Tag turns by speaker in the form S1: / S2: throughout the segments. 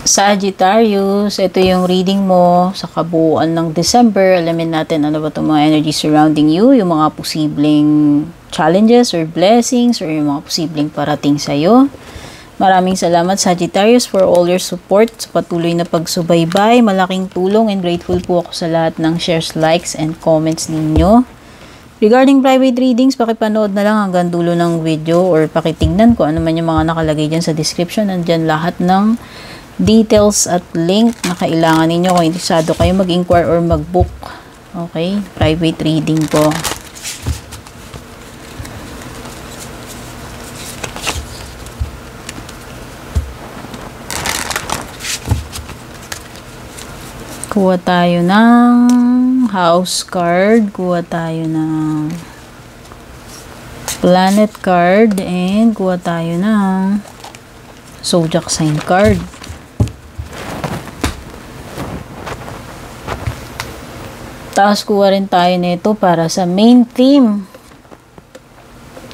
S1: Sagittarius, ito yung reading mo sa kabuuan ng December. Alamin natin ano ba itong mga energy surrounding you, yung mga posibleng challenges or blessings or yung mga posibleng parating sa'yo. Maraming salamat Sagittarius for all your support sa patuloy na pagsubaybay. Malaking tulong and grateful po ako sa lahat ng shares, likes, and comments ninyo. Regarding private readings, pakipanood na lang hanggang dulo ng video or pakitingnan ko ano man yung mga nakalagay dyan sa description. Nandyan lahat ng details at link na kailangan ninyo kung interesado kayo mag-inquire or mag-book. Okay? Private reading po. Kuha tayo ng house card. Kuha tayo ng planet card. And kuha tayo ng zodiac sign card. Tapos kuha rin tayo nito para sa main theme.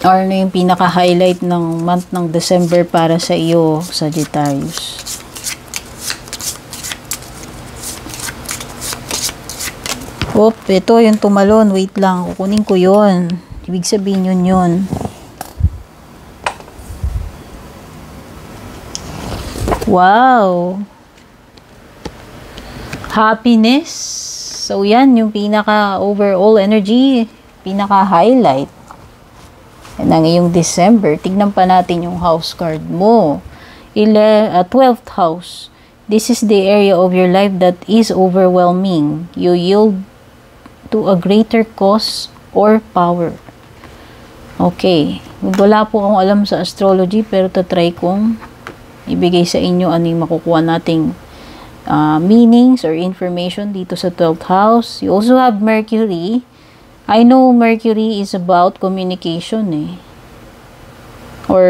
S1: Or ano yung pinaka-highlight ng month ng December para sa iyo, Sagittarius. Oop, ito yung tumalon. Wait lang, kukunin ko yun. Ibig sabihin yun. Wow! Happiness. So, yan yung pinaka-overall energy, pinaka-highlight ng iyong December. Tignan pa natin yung house card mo. 12th house. This is the area of your life that is overwhelming. You yield to a greater cause or power. Okay. Wala po akong alam sa astrology, pero tatry kong ibigay sa inyo ano yung makukuha nating meanings or information dito sa 12th house. You also have Mercury. I know Mercury is about communication or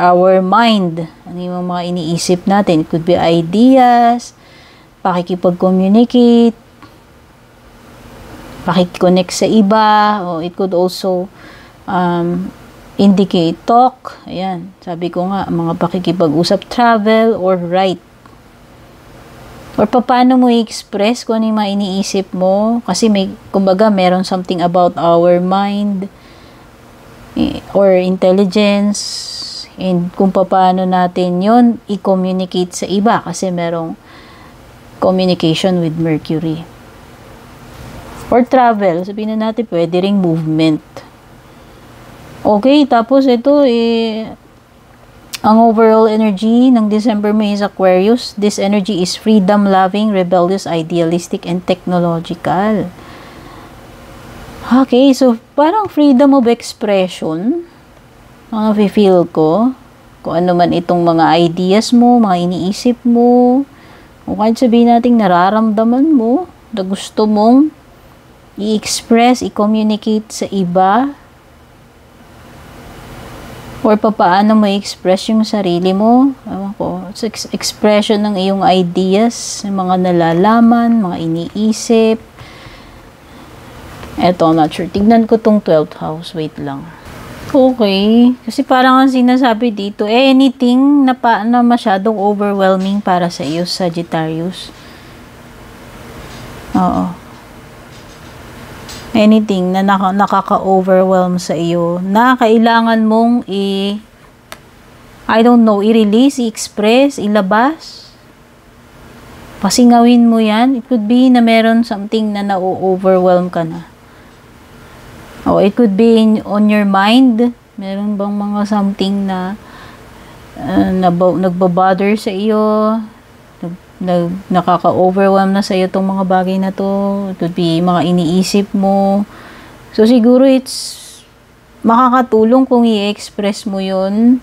S1: our mind. Ano yung mga iniisip natin? It could be ideas, pakikipag-communicate, pakikiconnect sa iba, or it could also indicate talk. Ayan, sabi ko nga, mga pakikipag-usap, travel, or write. Or paano mo i-express kung ano yung mga iniisip mo. Kasi kumbaga, meron something about our mind or intelligence. And kung paano natin yon i-communicate sa iba. Kasi merong communication with Mercury. Or travel. Sabihin na natin, pwede ring movement. Okay, tapos ito, ang overall energy ng December mo is Aquarius. This energy is freedom-loving, rebellious, idealistic, and technological. Okay, so parang freedom of expression. Ang nafe-feel ko, kung ano man itong mga ideas mo, mga iniisip mo, o kahit sabihin natin nararamdaman mo, na gusto mong i-express, i-communicate sa iba, or paano mo i-express yung sarili mo. Ewan ko, it's expression ng iyong ideas, mga nalalaman, mga iniisip. Eto, I'm not sure. Tignan ko tong 12th house. Wait lang. Okay. Kasi parang ang sinasabi dito, anything na masyadong overwhelming para sa iyo, Sagittarius. Oo. Anything na nakaka-overwhelm sa iyo, na kailangan mong I don't know, i-release, i-express, ilabas. Pasingawin mo yan. It could be na meron something na na-overwhelm ka na. O it could be on your mind. Meron bang mga something na nagbabother sa iyo, nakaka-overwhelm na sa iyo tong mga bagay na to. It could be mga iniisip mo. So siguro it's makakatulong kung i-express mo yun.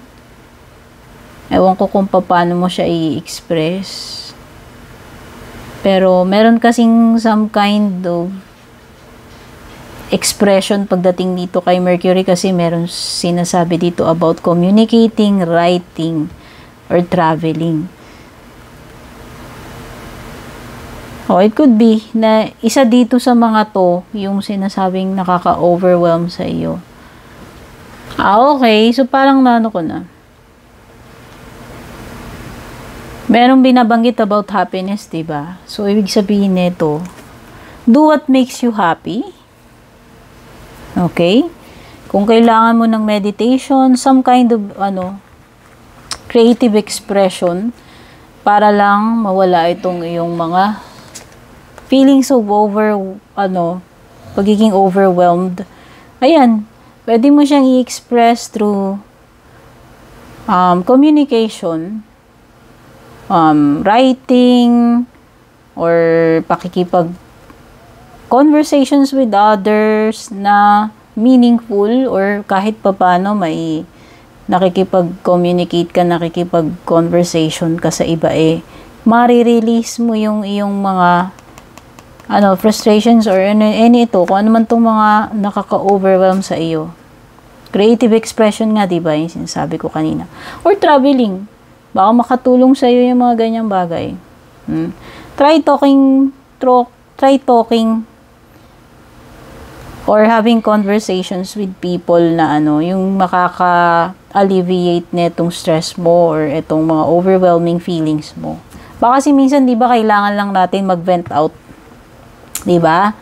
S1: Ewan ko kung paano mo siya i-express. Pero meron kasing some kind of expression pagdating dito kay Mercury, kasi meron sinasabi dito about communicating, writing, or traveling. Oh, it could be na isa dito sa mga to yung sinasabing nakaka-overwhelm sa iyo. Okay. So, parang nano ko na. Merong binabanggit about happiness, diba? So, ibig sabihin nito, do what makes you happy. Okay? Kung kailangan mo ng meditation, some kind of, creative expression, para lang mawala itong iyong mga feelings of pagiging overwhelmed. Ayan, pwede mo siyang i-express through communication, writing, or conversations with others na meaningful, or kahit papano may nakikipag-communicate ka, nakikipag-conversation ka sa iba, marirelease mo yung iyong mga frustrations or any ito, kung ano man itong mga nakaka-overwhelm sa iyo. Creative expression nga, diba, yung sinasabi ko kanina. Or traveling. Baka makatulong sa iyo yung mga ganyang bagay. Try talking or having conversations with people na yung makaka-alleviate netong stress mo or itong mga overwhelming feelings mo. Baka kasi minsan, diba, kailangan lang natin mag-vent out. Diba?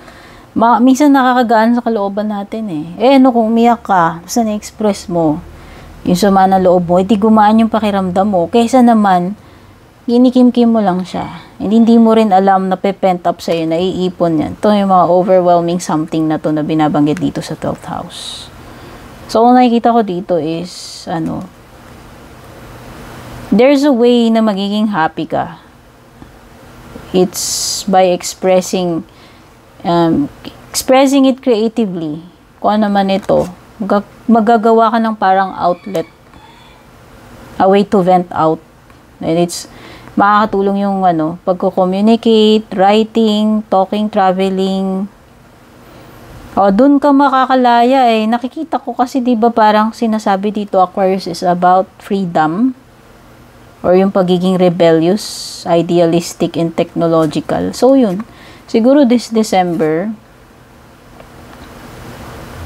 S1: Minsan nakakagaan sa kalooban natin kung umiyak ka, basta na-express mo yung sama ng loob mo, di gumaan yung pakiramdam mo, kaysa naman ginikim-kim mo lang siya. And hindi mo rin alam na pe-pent up sa'yo, naiipon yan. Ito yung mga overwhelming something na to na binabanggit dito sa 12th house. So, ang nakikita ko dito is, there's a way na magiging happy ka. It's by expressing it creatively. Kung ano man ito, magagawa ka ng parang outlet, a way to vent out. And it's makakatulong yung pagko-communicate, writing, talking, traveling. Dun ka makakalaya Nakikita ko kasi, diba, parang sinasabi dito, Aquarius is about freedom, or yung pagiging rebellious, idealistic, and technological. So, yun. Siguro this December,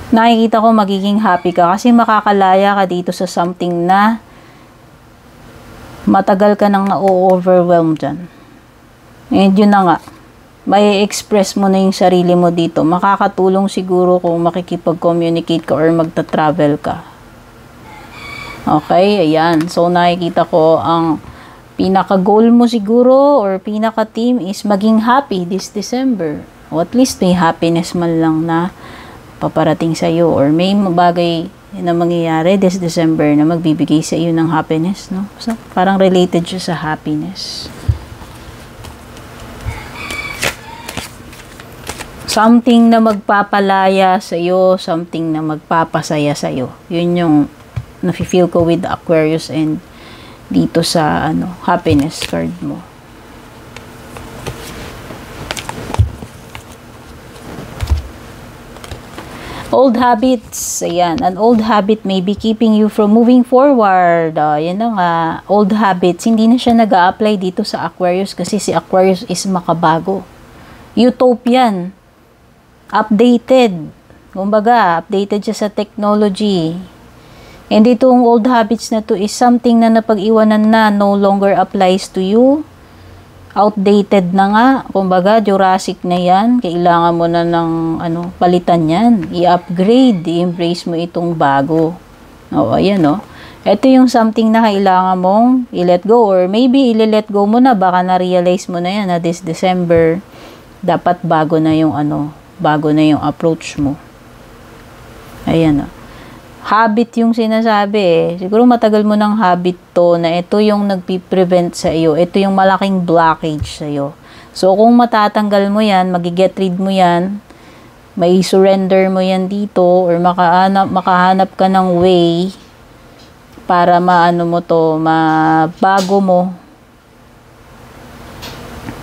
S1: nakikita ko magiging happy ka kasi makakalaya ka dito sa something na matagal ka nang na-overwhelm dyan. And yun na nga, may express mo na yung sarili mo dito. Makakatulong siguro kung makikipag-communicate ka or magta-travel ka. Okay, ayan. So, nakikita ko ang pinaka-goal mo siguro or pinaka-team is maging happy this December. O at least may happiness man lang na paparating sa iyo, or may bagay na mangyayari this December na magbibigay sa iyo ng happiness, no? So, parang related siya sa happiness. Something na magpapalaya sa iyo, something na magpapasaya sa iyo. Yun yung nafi-feel ko with Aquarius and dito sa happiness card mo. Old habits. Ayan. An old habit may be keeping you from moving forward. Yan na nga. Old habits. Hindi na siya nag-a-apply dito sa Aquarius kasi si Aquarius is makabago. Utopian. Updated. Kumbaga, updated siya sa technology. And itong old habits na to is something na napag-iwanan na, no longer applies to you. Outdated na nga. Kumbaga, Jurassic na yan. Kailangan mo na ng palitan yan. I-upgrade. I-embrace mo itong bago. Ayan Ito yung something na kailangan mong i-let go. Or maybe i-let go mo na. Baka na-realize mo na yan na this December, dapat bago na yung bago na yung approach mo. Ayan Habit yung sinasabi Siguro matagal mo ng habit to na ito yung nagpi-prevent sa iyo. Ito yung malaking blockage sa iyo. So, kung matatanggal mo yan, mag-get rid mo yan, may surrender mo yan dito, or makahanap ka ng way para mabago mo.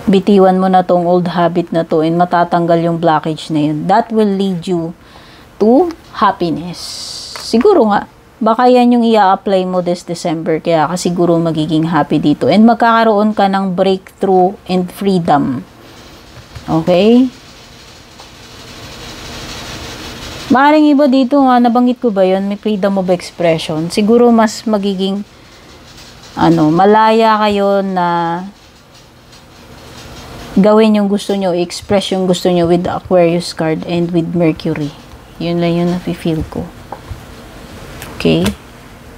S1: Bitiwan mo na tong old habit na to and matatanggal yung blockage na yun. That will lead you to happiness. Siguro nga, baka yan yung i-apply mo this December, kaya ka siguro magiging happy dito. And magkakaroon ka ng breakthrough and freedom. Okay? Maaaring iba dito nga, nabanggit ko ba yun? May freedom of expression. Siguro mas magiging malaya kayo na gawin yung gusto nyo, express yung gusto nyo with the Aquarius card and with Mercury. Yun lang yung nafe-feel ko. Okay?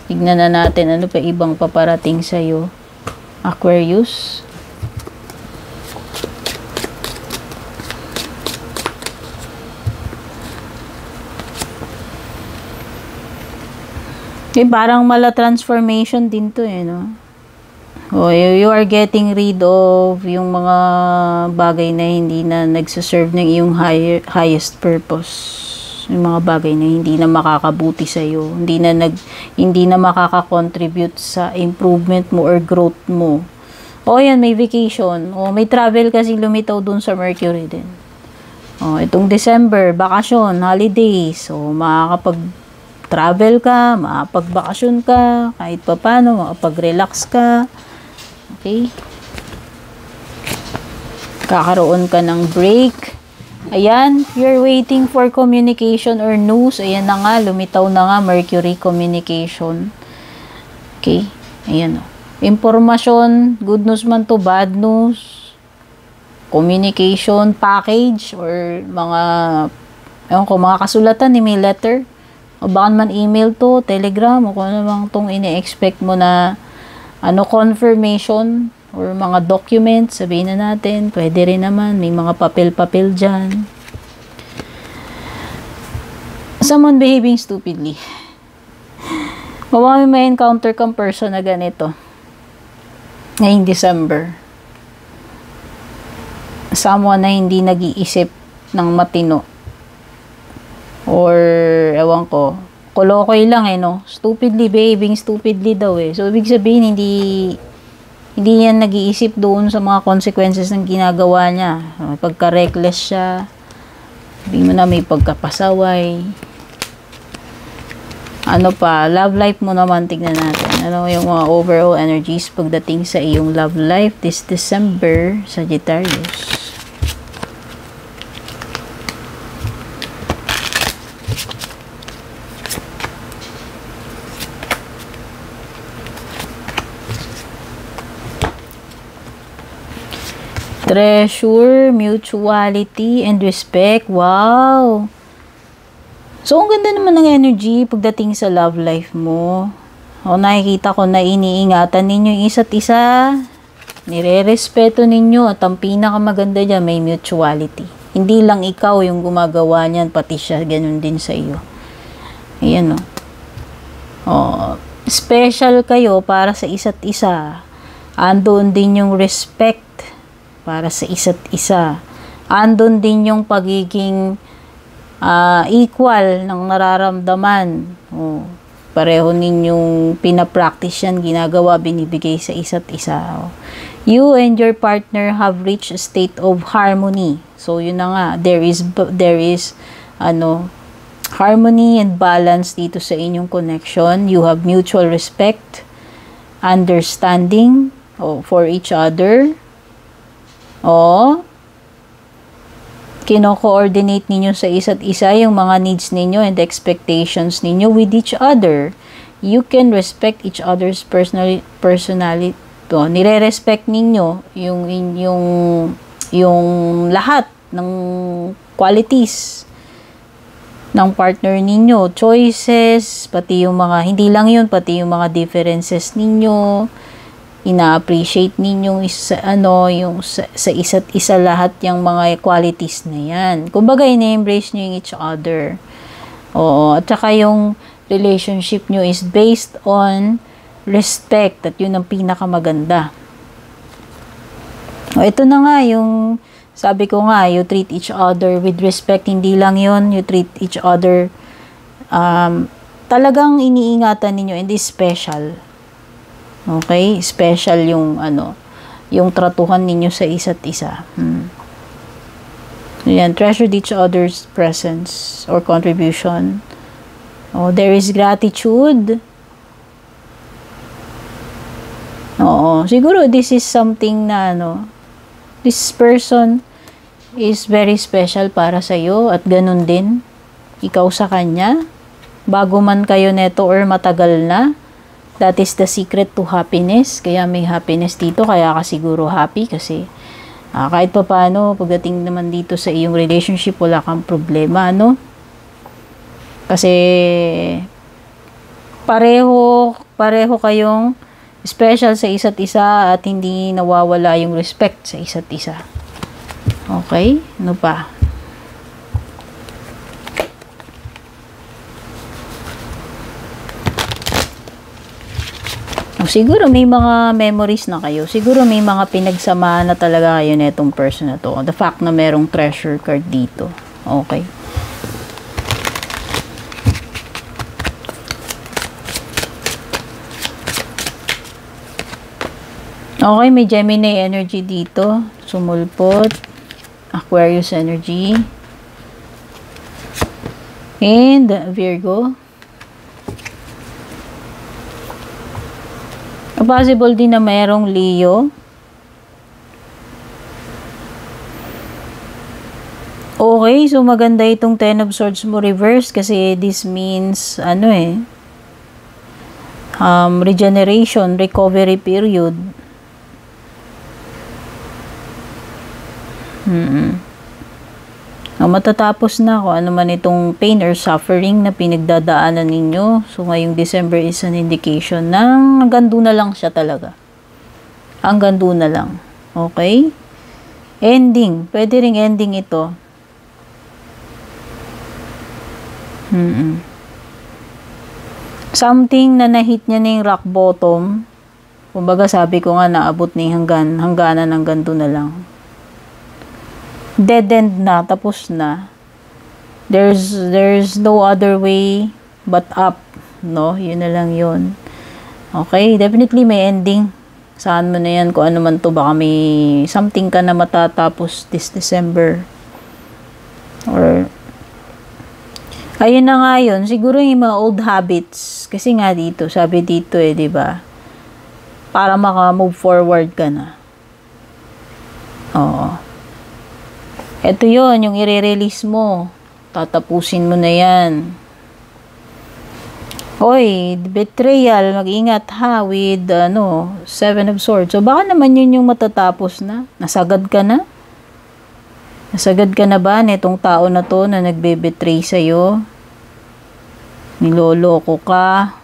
S1: Tignan na natin ano pa ibang paparating sa'yo, Aquarius. Parang mala transformation din to no? You are getting rid of yung mga bagay na hindi na nagsaserve ng iyong highest purpose. Yung mga bagay na hindi na makakabuti sa iyo, hindi na makaka-contribute sa improvement mo or growth mo. Yan, may vacation. May travel kasi lumitaw dun sa Mercury din. Itong December, bakasyon, holidays. Makakapag-travel ka, makapag-bakasyon ka, kahit papano, makapag-relax ka. Okay? Kakaroon ka ng break. Ayan, you're waiting for communication or news. Ayan na nga, lumitaw na nga, Mercury communication. Okay? Ayan o. Impormasyon, good news man to, bad news, communication, package, or mga kasulatan, may letter. O baka man email to, telegram, o kung ano bang itong ini-expect mo na confirmation or mga documents, sabihin na natin, pwede rin naman, may mga papel-papel dyan. Someone behaving stupidly. May encounter kang person na ganito ngayong December. Someone na hindi nag-iisip ng matino. Or, ewan ko, kolokoy lang no? Stupidly, behaving stupidly daw So, ibig sabihin, hindi yan nag-iisip doon sa mga consequences ng ginagawa niya. May pagka-reckless siya. Sabihin mo na may pagkapasaway. Love life mo naman, tignan natin. Yung mga overall energies pagdating sa iyong love life this December, Sagittarius. Treasure, mutuality, and respect. Wow! So, ang ganda naman ng energy pagdating sa love life mo. Nakikita ko na iniingatan ninyo yung isa't isa. Nire-respeto ninyo. At ang pinakamaganda dyan, may mutuality. Hindi lang ikaw yung gumagawa niyan, pati siya, ganun din sa iyo. Ayan special kayo para sa isa't isa. Andun din yung respect para sa isa't isa. Andun din yung pagiging equal ng nararamdaman. Pareho ninyong pinapractice yan, ginagawa, binibigay sa isa't isa. You and your partner have reached a state of harmony. So, yun na nga, there is harmony and balance dito sa inyong connection. You have mutual respect, understanding for each other. Kino-coordinate ninyo sa isa't isa yung mga needs ninyo and expectations ninyo with each other. You can respect each other's personality. Nire-respect ninyo yung lahat ng qualities ng partner ninyo, choices, pati yung mga, hindi lang yun, pati yung mga differences ninyo. Ina-appreciate ninyong sa isa't isa lahat yung mga qualities na yan. Kumbaga, ina-embrace nyo yung each other. At saka yung relationship nyo is based on respect. At yun ang pinakamaganda. Ito na nga yung, sabi ko nga, you treat each other with respect. Hindi lang yun, you treat each other, talagang iniingatan ninyo, and is special. Okay? Special yung yung tratuhan ninyo sa isa't isa. Ayan, treasure each other's presence or contribution. There is gratitude. Siguro this is something na this person is very special para sa iyo at ganun din ikaw sa kanya. Bago man kayo neto or matagal na, That is the secret to happiness. Kaya may happiness dito. Kaya ka siguro happy kasi kahit pa paano, pagdating naman dito sa iyong relationship, wala kang problema, no? Kasi pareho kayong special sa isa't isa at hindi nawawala yung respect sa isa't isa. Okay? Ano pa? Siguro may mga memories na kayo. Siguro may mga pinagsamahan na talaga kayo na itong person na to. The fact na merong treasure card dito. Okay. Okay, may Gemini energy dito. Sumulpot. Aquarius energy. And Virgo. Possible din na mayroong Leo. Okay, so maganda itong Ten of Swords mo reverse kasi this means, regeneration, recovery period. Matatapos na kung ano man itong pain or suffering na pinagdadaanan ninyo. So, ngayong December is an indication na hanggang doon na lang siya talaga. Hanggang doon na lang. Okay? Ending. Pwede ring ending ito. Something na nahit niya na yung rock bottom. Kumbaga sabi ko nga naabot na yung hangganan hanggang doon na lang. Dead end na, tapos na. There's no other way but up, no? Yun na lang yun. Okay, definitely may ending. Saan mo na yan, kung ano man to, baka may something ka na matatapos this December. Or, ayun na nga yun, siguro yung mga old habits. Kasi nga dito, sabi dito diba? Para maka-move forward ka na. Oo. Ito yon yung i-release mo. Tatapusin mo na yan. Hoy, betrayal, mag-ingat ha with Seven of Swords. So baka naman yun yung matatapos na. Nasagad ka na? Nasagad ka na ba nitong tao na to na nagbe-betray sa'yo? Niloloko ka?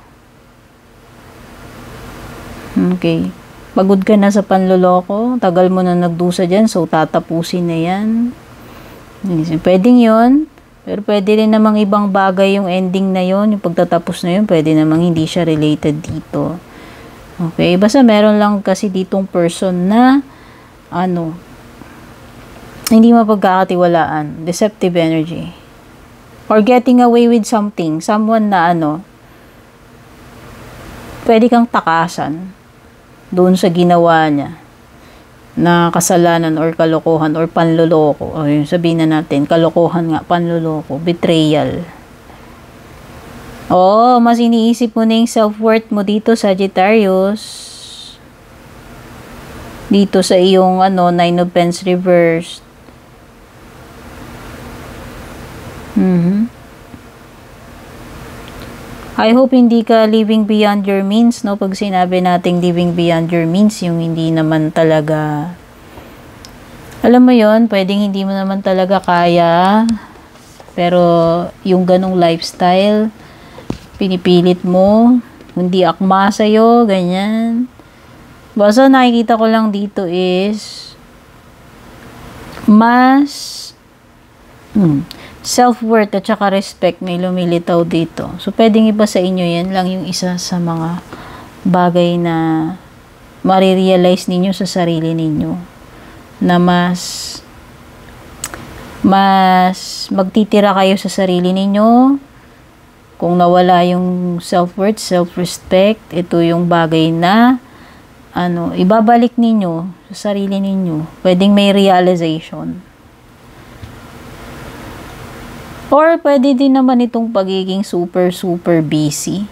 S1: Okay. Pagod ka na sa panloloko? Tagal mo na nagdusa dyan, so tatapusin na yan. Pwedeng yun, pero pwede rin namang ibang bagay yung ending na yun, yung pagtatapos na yun, pwede namang hindi siya related dito. Okay, basta meron lang kasi ditong person na, hindi mapagkakatiwalaan, deceptive energy. Or getting away with something, someone na pwede kang takasan doon sa ginawa niya na kasalanan or kalokohan or panloloko. O yun, sabihin na natin, kalokohan nga, panloloko, betrayal. Mas iniisip mo na yung self-worth mo dito, Sagittarius. Dito sa iyong, Nine of Pens reversed. I hope hindi ka living beyond your means, no? Pag sinabi nating living beyond your means, yung hindi naman talaga, alam mo yon, pwedeng hindi mo naman talaga kaya, pero yung ganong lifestyle, pinipilit mo, hindi akma sa'yo, ganyan. Basta nakikita ko lang dito is, mas, self-worth at saka respect may lumilitaw dito. So, pwedeng iba sa inyo yan lang yung isa sa mga bagay na marirealize ninyo sa sarili ninyo na mas magtitira kayo sa sarili ninyo. Kung nawala yung self-worth, self-respect, ito yung bagay na ibabalik ninyo sa sarili ninyo. Pwedeng may realization. Or, pwede din naman itong pagiging super busy.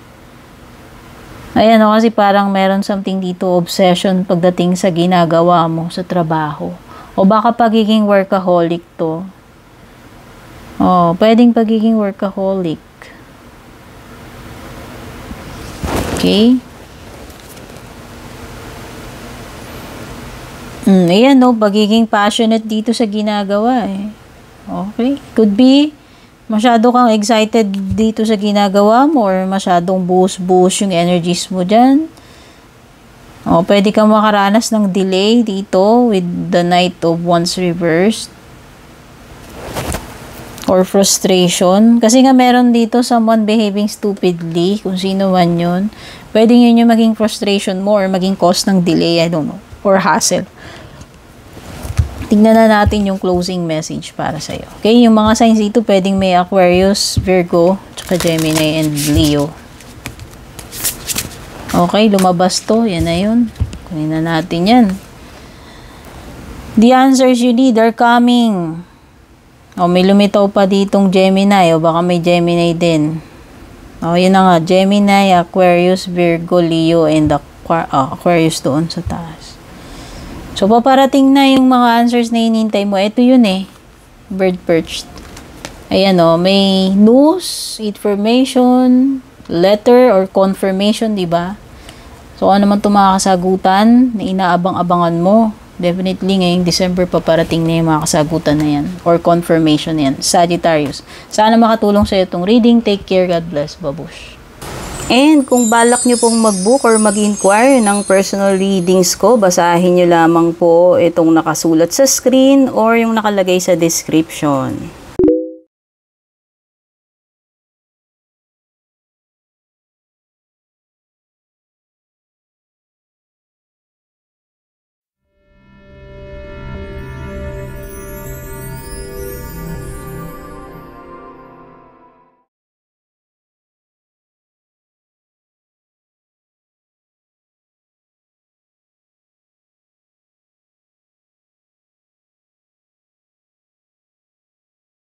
S1: Ayan kasi parang meron something dito, obsession pagdating sa ginagawa mo sa trabaho. O baka pagiging workaholic to. Pwedeng pagiging workaholic. Okay? Ayan, no, pagiging passionate dito sa ginagawa eh. Okay, could be masyado kang excited dito sa ginagawa mo or masyadong buhos-buhos yung energies mo dyan. O, pwede kang makaranas ng delay dito with the Knight of Wands reversed. Or frustration. Kasi nga meron dito someone behaving stupidly, kung sino man yun. Pwede yun yung maging frustration mo or maging cause ng delay, I don't know. Or hassle. Tingnan na natin yung closing message para sa'yo. Okay, yung mga signs dito pwedeng may Aquarius, Virgo, tsaka Gemini and Leo. Okay, lumabas to. Yan na yun. Kunin na natin yan. The answers you need are coming. O, may lumitaw pa ditong Gemini. O, baka may Gemini din. O, yun na nga. Gemini, Aquarius, Virgo, Leo, and Aquarius doon sa taas. So, paparating na yung mga answers na hinihintay mo. Ito yun eh. Bird perched. Ayan o. May news, information, letter, or confirmation, diba? So, ano naman itong mga kasagutan na inaabang-abangan mo? Definitely, ngayong December, paparating na yung mga kasagutan na yan. Or confirmation na yan. Sagittarius. Sana makatulong sa iyo itong reading. Take care. God bless. Babush. And kung balak nyo pong mag-book or mag-inquire ng personal readings ko, basahin nyo lamang po itong nakasulat sa screen or yung nakalagay sa description.